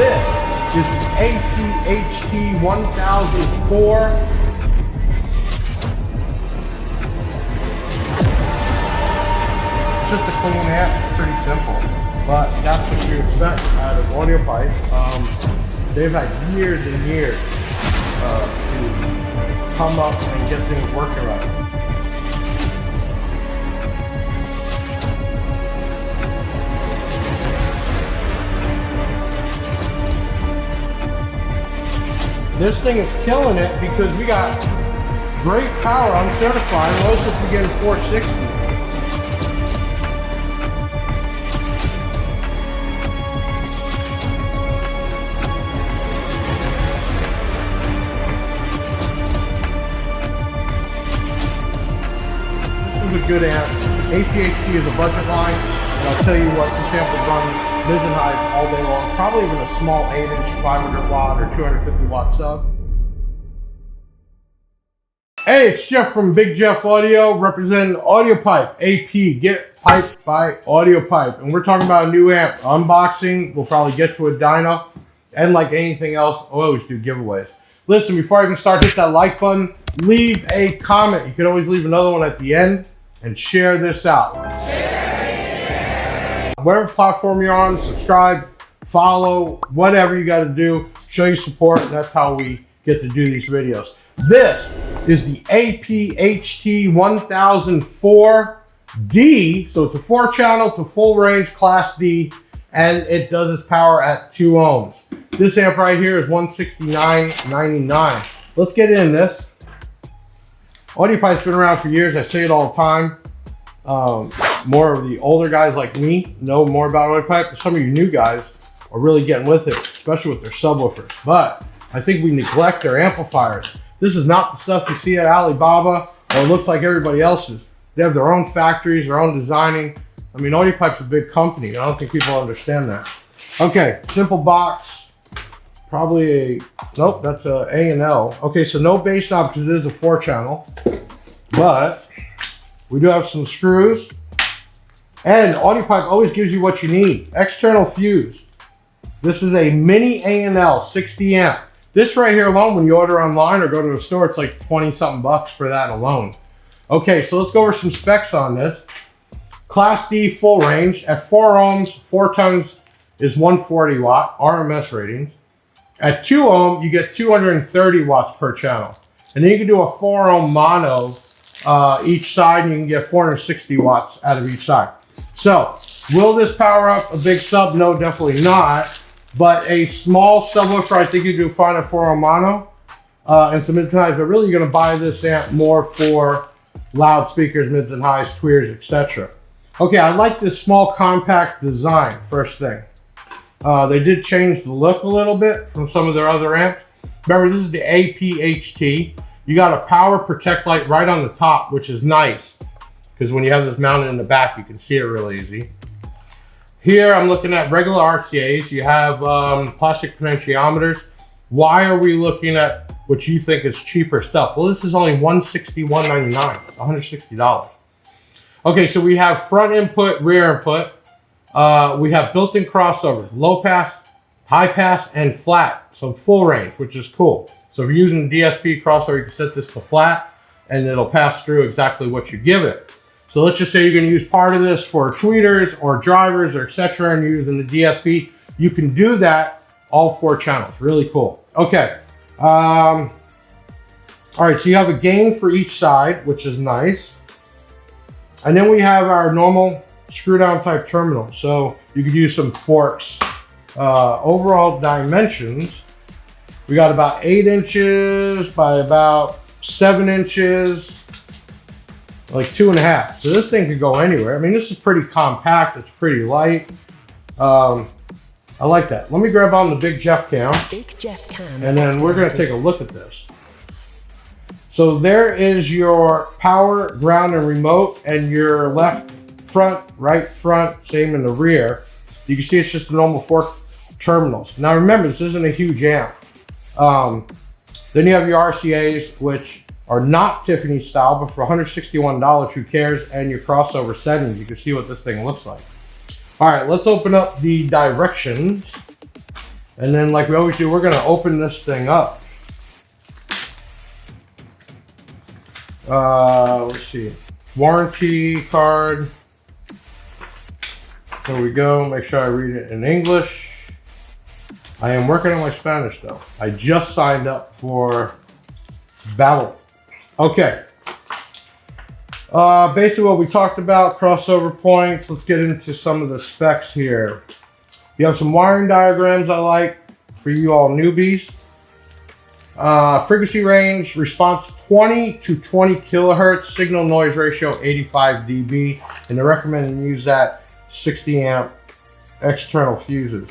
This is the APHT 1004. It's just a clean amp, it's pretty simple. But that's what you expect out of Audiopipe. They've had years and years to come up and get things working right. This thing is killing it because we got great power. I'm certified. Most of us are getting 460. This is a good amp. APHT is a budget line, and I'll tell you what, this amp will run mid and highs all day long. Probably even a small 8-inch 500 watt or 250 watt sub. Hey, it's Jeff from Big Jeff Audio, representing Audiopipe AP. Get piped by Audiopipe. And we're talking about a new amp. Unboxing, we'll probably get to a dyno. And like anything else, I always do giveaways. Listen, before I even start, hit that like button. Leave a comment. You can always leave another one at the end. And share this out. Whatever platform you're on, subscribe, follow, whatever you got to do, show your support, and that's how we get to do these videos. This is the APHT 1004D, so it's a 4-channel, it's a full range Class D, and it does its power at 2 ohms. This amp right here is $169.99. Let's get in this. Audiopipe's been around for years, I say it all the time. More of the older guys like me know more about Audiopipe, but some of you new guys are really getting with it, especially with their subwoofers. But I think we neglect their amplifiers. This is not the stuff you see at Alibaba, or it looks like everybody else's. They have their own factories, their own designing. I mean, Audiopipe's a big company. I don't think people understand that. Okay, simple box. Probably a, nope, that's a A&L. Okay, so no bass knob because it is a 4-channel. But we do have some screws. And Audiopipe always gives you what you need. External fuse. This is a mini A&L 60 amp. This right here alone, when you order online or go to a store, it's like 20-something bucks for that alone. Okay, so let's go over some specs on this. Class D full range. At 4 ohms, 4 tons is 140 watt, RMS ratings. At 2 ohm, you get 230 watts per channel. And then you can do a 4 ohm mono each side, and you can get 460 watts out of each side. So, will this power up a big sub? No, definitely not. But a small subwoofer, I think you do fine at 4 ohm mono and some mid and highs. But really, you're going to buy this amp more for loudspeakers, mids and highs, tweers, etc. Okay, I like this small compact design, first thing. They did change the look a little bit from some of their other amps. Remember, this is the APHT. You got a power protect light right on the top, which is nice. Because when you have this mounted in the back, you can see it real easy. Here, I'm looking at regular RCAs. You have plastic potentiometers. Why are we looking at what you think is cheaper stuff? Well, this is only $161.99. It's $160. Okay, so we have front input, rear input. We have built-in crossovers, low pass, high pass, and flat. So full range, which is cool. So if you're using a DSP crossover, you can set this to flat, and it'll pass through exactly what you give it. So let's just say you're going to use part of this for tweeters or drivers or etc. and you're using the DSP. You can do that all 4 channels. Really cool. Okay. All right, so you have a gain for each side, which is nice. And then we have our normal screw down type terminal. So you could use some forks. Overall dimensions, we got about 8 inches by about 7 inches. Like 2.5. So this thing could go anywhere. I mean, this is pretty compact. It's pretty light. I like that. Let me grab on the Big Jeff cam. Big Jeff cam. And then we're going to take a look at this. So there is your power, ground, and remote, and your left front, right front, same in the rear. You can see it's just a normal 4 terminals. Now remember, this isn't a huge amp. Then you have your RCAs, which are not Tiffany style, but for $161, who cares? And your crossover settings, you can see what this thing looks like. All right, let's open up the directions. And then like we always do, we're gonna open this thing up. Let's see, warranty card. There we go, make sure I read it in English. I am working on my Spanish though. I just signed up for Battle. Okay. Basically what we talked about, crossover points. Let's get into some of the specs here. You have some wiring diagrams I like for you all newbies. Frequency range, response 20 to 20 kilohertz, signal noise ratio 85 dB, and they recommend you use that 60 amp external fuses.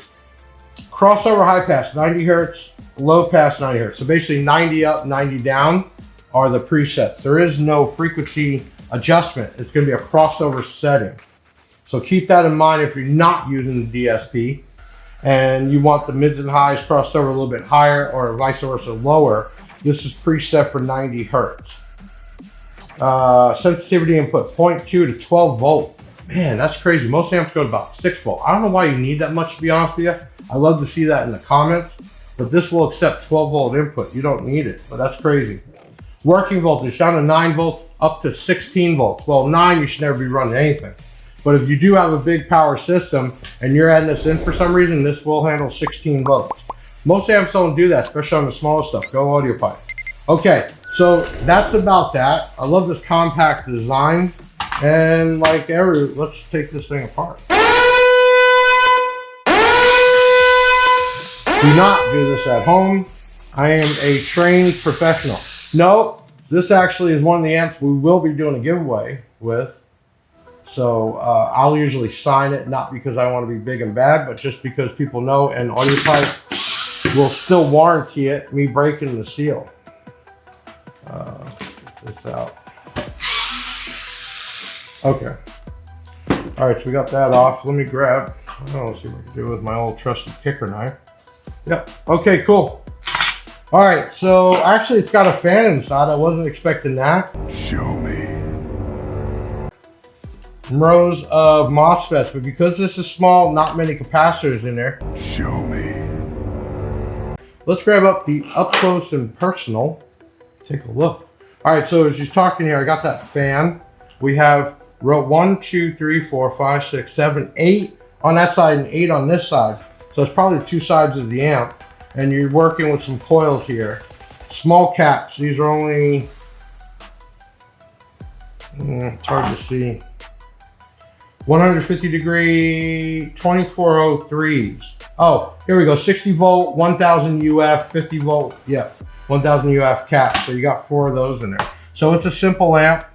Crossover high pass 90 hertz, low pass 90 hertz. So basically 90 up, 90 down are the presets. There is no frequency adjustment. It's going to be a crossover setting. So keep that in mind if you're not using the DSP and you want the mids and highs crossed over a little bit higher or vice versa lower. This is preset for 90 hertz. Sensitivity input 0.2 to 12 volt. Man, that's crazy. Most amps go to about 6 volt. I don't know why you need that much, to be honest with you. I love to see that in the comments, but this will accept 12 volt input. You don't need it, but that's crazy. Working voltage down to 9 volts up to 16 volts. Well, 9, you should never be running anything. But if you do have a big power system and you're adding this in for some reason, this will handle 16 volts. Most amps don't do that, especially on the smaller stuff. Go Audiopipe. Okay, so that's about that. I love this compact design. And like let's take this thing apart. Do not do this at home. I am a trained professional. No, this actually is one of the amps we will be doing a giveaway with. So I'll usually sign it, not because I want to be big and bad, but just because people know, and Audiopipe will still warranty it, me breaking the seal. Get this out. Okay. All right, so we got that off. Let me grab, I don't know, see what I can do with my old trusty kicker knife. Yep, okay, cool. All right, so actually it's got a fan inside. I wasn't expecting that. Show me. Rows of MOSFETs, but because this is small, not many capacitors in there. Show me. Let's grab up the up close and personal. Take a look. All right, so as you're talking here, I got that fan. We have row 1, 2, 3, 4, 5, 6, 7, 8 on that side and 8 on this side. So it's probably 2 sides of the amp. And you're working with some coils here. Small caps. These are only, it's hard to see. 150 degree 2403s. Oh, here we go. 60 volt, 1000 UF, 50 volt. Yeah, 1000 UF caps. So you got 4 of those in there. So it's a simple amp.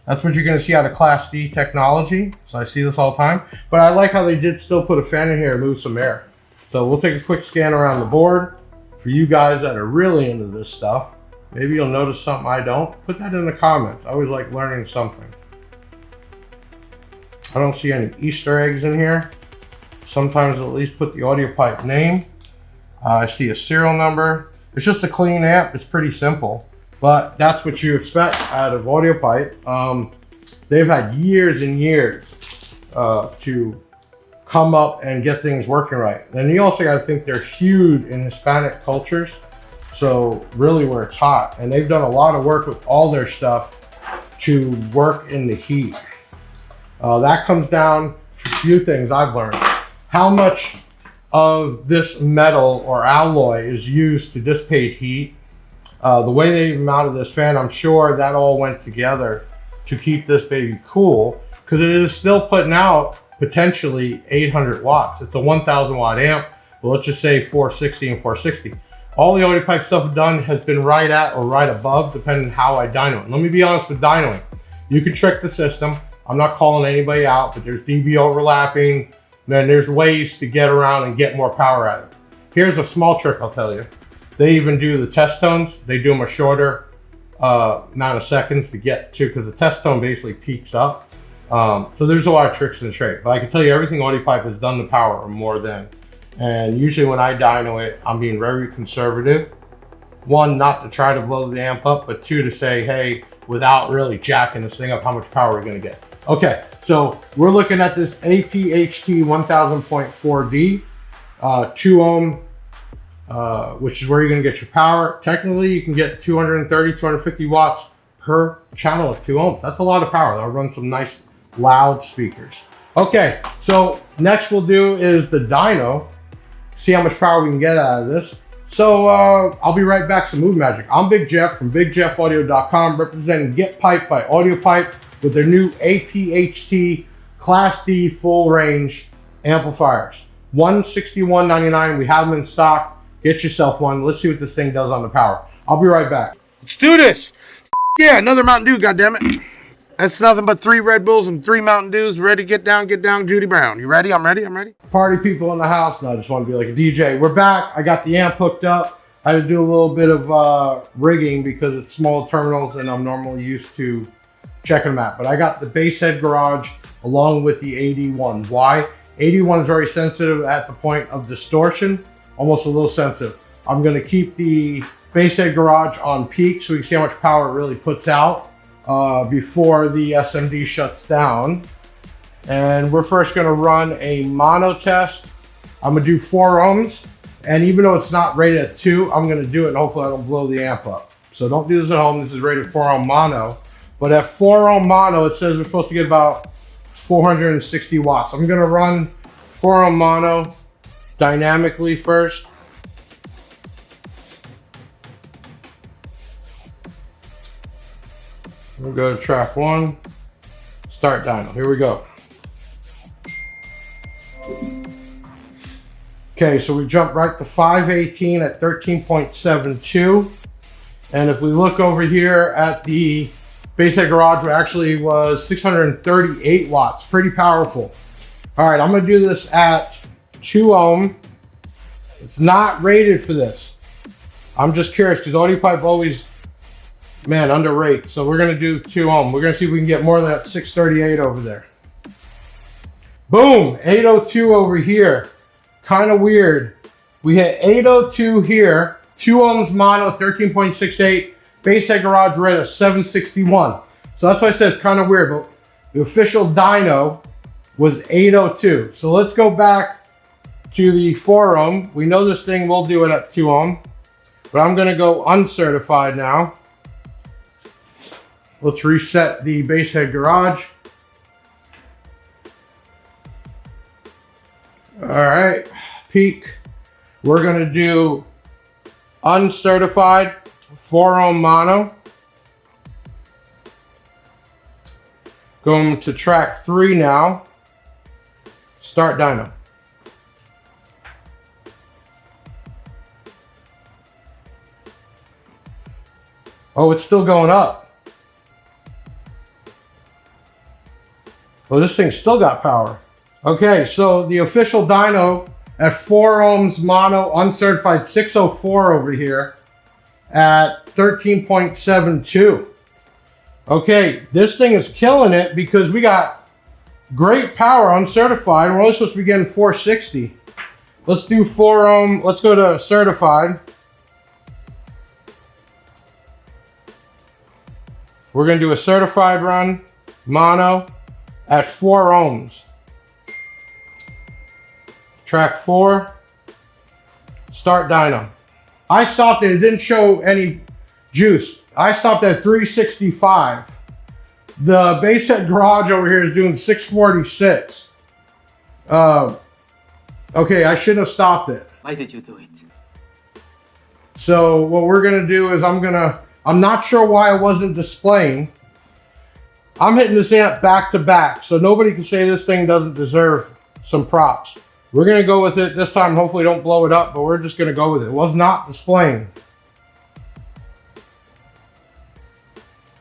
That's what you're going to see out of Class D technology. So I see this all the time. But I like how they did still put a fan in here and move some air. So we'll take a quick scan around the board. For you guys that are really into this stuff, maybe you'll notice something I don't. Put that in the comments. I always like learning something. I don't see any Easter eggs in here. Sometimes at least put the Audiopipe name. I see a serial number. It's just a clean amp. It's pretty simple. But that's what you expect out of Audiopipe. They've had years and years to come up and get things working right. And you also got to think they're huge in Hispanic cultures. So really where it's hot. And they've done a lot of work with all their stuff to work in the heat. That comes down to a few things I've learned. How much of this metal or alloy is used to dissipate heat. The way they mounted this fan, I'm sure that all went together to keep this baby cool, because it is still putting out potentially 800 watts. It's a 1000 watt amp. Well, let's just say 460 and 460. All the Audiopipe stuff I've done has been right at or right above, depending on how I dyno it. Let me be honest with dynoing. You can trick the system. I'm not calling anybody out, but there's dB overlapping. Then there's ways to get around and get more power out of it. Here's a small trick I'll tell you. They even do the test tones. They do them a shorter amount of seconds to get to, because the test tone basically peaks up. So there's a lot of tricks in the trade, but I can tell you everything Audiopipe has done the power or more than. And usually when I dyno it, I'm being very conservative. One, not to try to blow the amp up, but two, to say, hey, without really jacking this thing up, how much power we're gonna get. Okay, so we're looking at this APHT 1000.4D, 2 ohm which is where you're going to get your power. Technically, you can get 230, 250 watts per channel at 2 ohms. That's a lot of power. That'll run some nice loud speakers. Okay, so next we'll do is the dyno. See how much power we can get out of this. So I'll be right back. Some Mood Magic. I'm Big Jeff from BigJeffAudio.com, representing Get Pipe by Audiopipe with their new APHT Class D full range amplifiers. $161.99. We have them in stock. Get yourself one. Let's see what this thing does on the power. I'll be right back. Let's do this. Yeah, another Mountain Dew, goddammit. That's nothing but 3 Red Bulls and 3 Mountain Dews. Ready to get down, Judy Brown. You ready? I'm ready. Party people in the house. No, I just want to be like a DJ. We're back. I got the amp hooked up. I had to do a little bit of rigging because it's small terminals and I'm normally used to checking them out. But I got the bass head garage along with the 81. Why? 81 is very sensitive at the point of distortion, almost a little sensitive. I'm going to keep the bass head garage on peak so we can see how much power it really puts out before the SMD shuts down. And we're first going to run a mono test. I'm going to do 4 ohms, and even though it's not rated at 2, I'm going to do it and hopefully I don't blow the amp up. So don't do this at home. This is rated 4 ohm mono, but at 4 ohm mono it says we're supposed to get about 460 watts. I'm going to run 4 ohm mono dynamically first. We'll go to track 1, start dyno. Here we go. Okay, so we jump right to 518 at 13.72. And if we look over here at the bass head garage, it actually was 638 watts, pretty powerful. All right, I'm gonna do this at 2 ohm. It's not rated for this. I'm just curious because Audiopipe always, man, underrate. So we're gonna do 2 ohm. We're gonna see if we can get more than that 638 over there. Boom, 802 over here. Kind of weird. We hit 802 here, 2 ohms mono, 13.68. Bass head garage read at 761. So that's why I said it's kind of weird, but the official dyno was 802. So let's go back to the 4 ohm. We know this thing will do it at 2 ohm, but I'm gonna go uncertified now. Let's reset the bass head garage. All right, peak. We're gonna do uncertified 4 ohm mono. Going to track 3 now. Start dyno. Oh, it's still going up. Oh, this thing's still got power. Okay, so the official dyno at 4 ohms mono, uncertified, 604 over here at 13.72. Okay, this thing is killing it because we got great power uncertified. We're only supposed to be getting 460. Let's do 4 ohm. Let's go to certified. We're going to do a certified run, mono, at 4 ohms. Track 4, start dyno. I stopped it didn't show any juice. I stopped at 365. The bass head garage over here is doing 646. Okay, I shouldn't have stopped it. Why did you do it? So what we're gonna do is I'm not sure why it wasn't displaying. I'm hitting this amp back to back, so nobody can say this thing doesn't deserve some props. We're gonna go with it this time. Hopefully don't blow it up, but we're just gonna go with it. It was not displaying.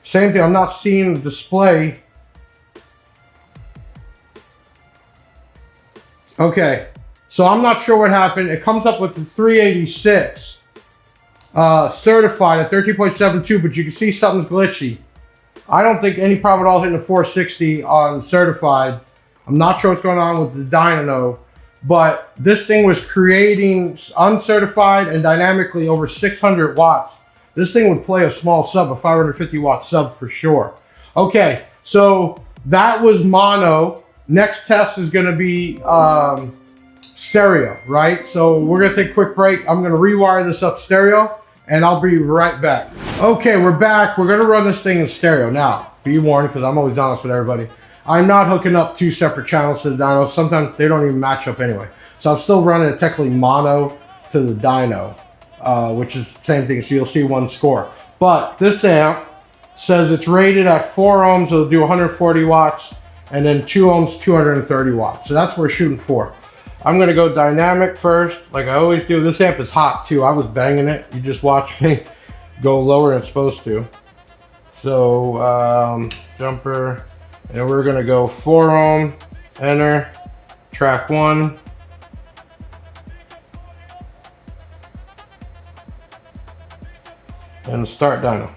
Same thing, I'm not seeing the display. Okay, so I'm not sure what happened. It comes up with the 386 certified at 13.72, but you can see something's glitchy. I don't think any problem at all hitting the 460 on certified. I'm not sure what's going on with the dyno, but this thing was creating uncertified and dynamically over 600 watts. This thing would play a small sub, a 550 watt sub for sure. Okay, so that was mono. Next test is going to be stereo, right? So we're gonna take a quick break. I'm gonna rewire this up stereo and I'll be right back. Okay, we're back. We're gonna run this thing in stereo. Now, be warned, because I'm always honest with everybody. I'm not hooking up 2 separate channels to the dyno. Sometimes they don't even match up anyway. So I'm still running it technically mono to the dyno, which is the same thing. So you'll see one score. But this amp says it's rated at 4 ohms. It'll do 140 watts. And then 2 ohms, 230 watts. So that's what we're shooting for. I'm gonna go dynamic first, like I always do. This amp is hot too. I was banging it. You just watch me go lower than it's supposed to. So jumper, and we're gonna go 4 ohm, enter, track 1. And start dyno.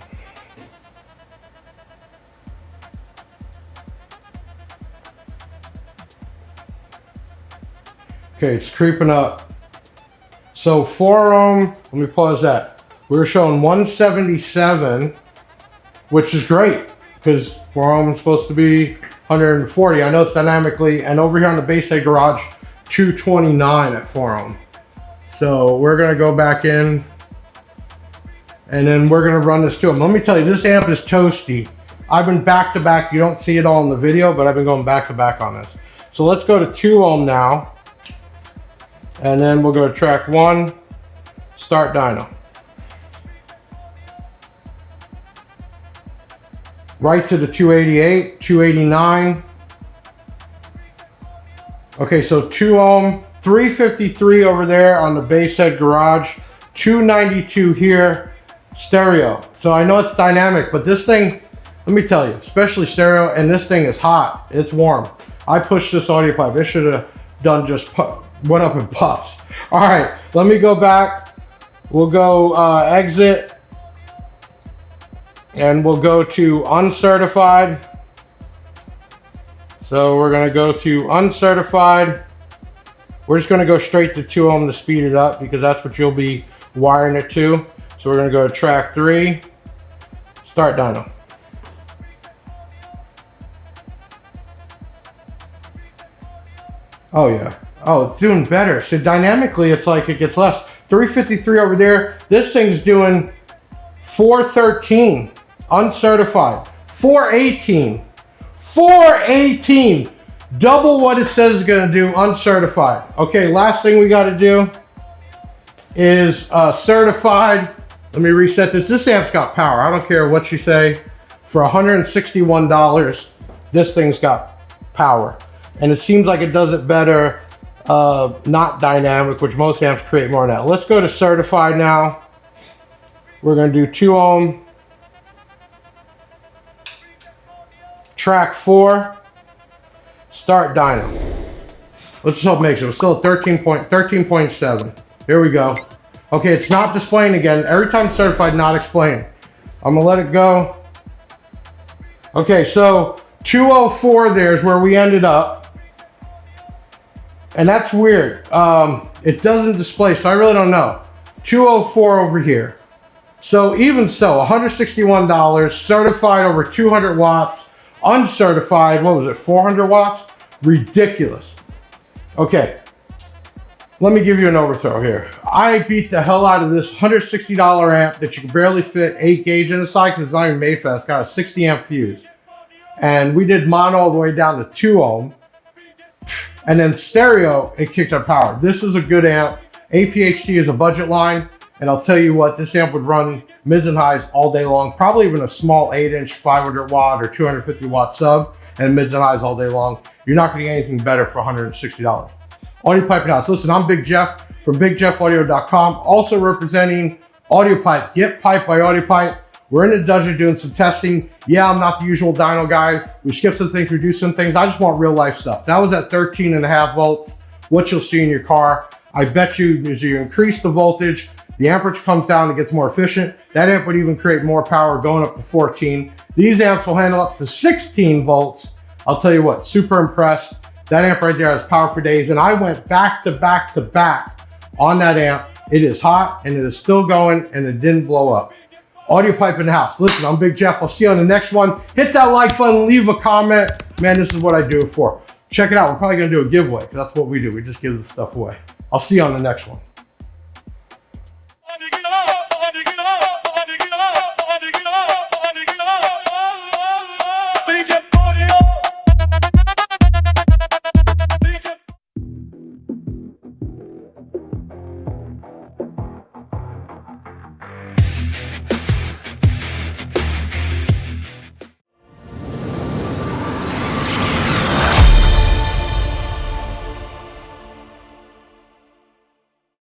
Okay, it's creeping up. So 4 ohm, let me pause that. We were showing 177, which is great because 4 ohm is supposed to be 140. I know it's dynamically, and over here on the bass head garage, 229 at 4 ohm. So we're gonna go back in and then we're gonna run this to them. Let me tell you, this amp is toasty. I've been back to back. You don't see it all in the video, but I've been going back to back on this. So let's go to 2 ohm now. And then we'll go to track 1, start dyno. Right to the 288, 289. Okay, so 2 ohm, 353 over there on the bass head garage, 292 here, stereo. So I know it's dynamic, but this thing, let me tell you, especially stereo, and this thing is hot, it's warm. I pushed this Audiopipe, it should have done just went up in puffs. All right, let me go back. We'll go exit, and we'll go to uncertified. So we're gonna go to uncertified. We're just gonna go straight to 2 ohm to speed it up because that's what you'll be wiring it to. So we're gonna go to track 3, start dyno. Oh yeah. Oh, it's doing better. So dynamically, it's like it gets less. 353 over there. This thing's doing 413, uncertified. 418, 418. Double what it says it's gonna do, uncertified. Okay, last thing we gotta do is certified. Let me reset this. This amp's got power. I don't care what you say. For $161, this thing's got power. And it seems like it does it better. Not dynamic, which most amps create more than that. Let's go to certified now. We're going to do 2 ohm, track 4, start dyno. Let's just hope it makes it. We're still at 13.7. Here we go. Okay, it's not displaying again. Every time certified, not explain. I'm gonna let it go. Okay, so 204 there is where we ended up. And that's weird. It doesn't display, so I really don't know. 204 over here. So even so, $161, certified over 200 watts, uncertified, what was it, 400 watts? Ridiculous. Okay, let me give you an overthrow here. I beat the hell out of this $160 amp that you can barely fit 8 gauge in the side because it's not even made for that. It's got a 60 amp fuse. And we did mono all the way down to 2 ohm. And then stereo, it kicked our power. This is a good amp. APHT is a budget line. And I'll tell you what, this amp would run mids and highs all day long. Probably even a small 8-inch 500 watt or 250 watt sub and mids and highs all day long. You're not gonna get anything better for $160. Audiopipe APHT. Listen, I'm Big Jeff from BigJeffAudio.com. Also representing Audiopipe. Get Pipe by Audiopipe. We're in the dungeon doing some testing. Yeah, I'm not the usual dyno guy. We skip some things, we do some things. I just want real life stuff. That was at 13.5 volts. What you'll see in your car. I bet you as you increase the voltage, the amperage comes down and gets more efficient. That amp would even create more power going up to 14. These amps will handle up to 16 volts. I'll tell you what, super impressed. That amp right there has power for days. And I went back to back to back on that amp. It is hot and it is still going and it didn't blow up. Audiopipe in the house. Listen, I'm Big Jeff. I'll see you on the next one. Hit that like button, leave a comment. Man, this is what I do it for. check it out. We're probably gonna do a giveaway because that's what we do. We just give this stuff away. I'll see you on the next one.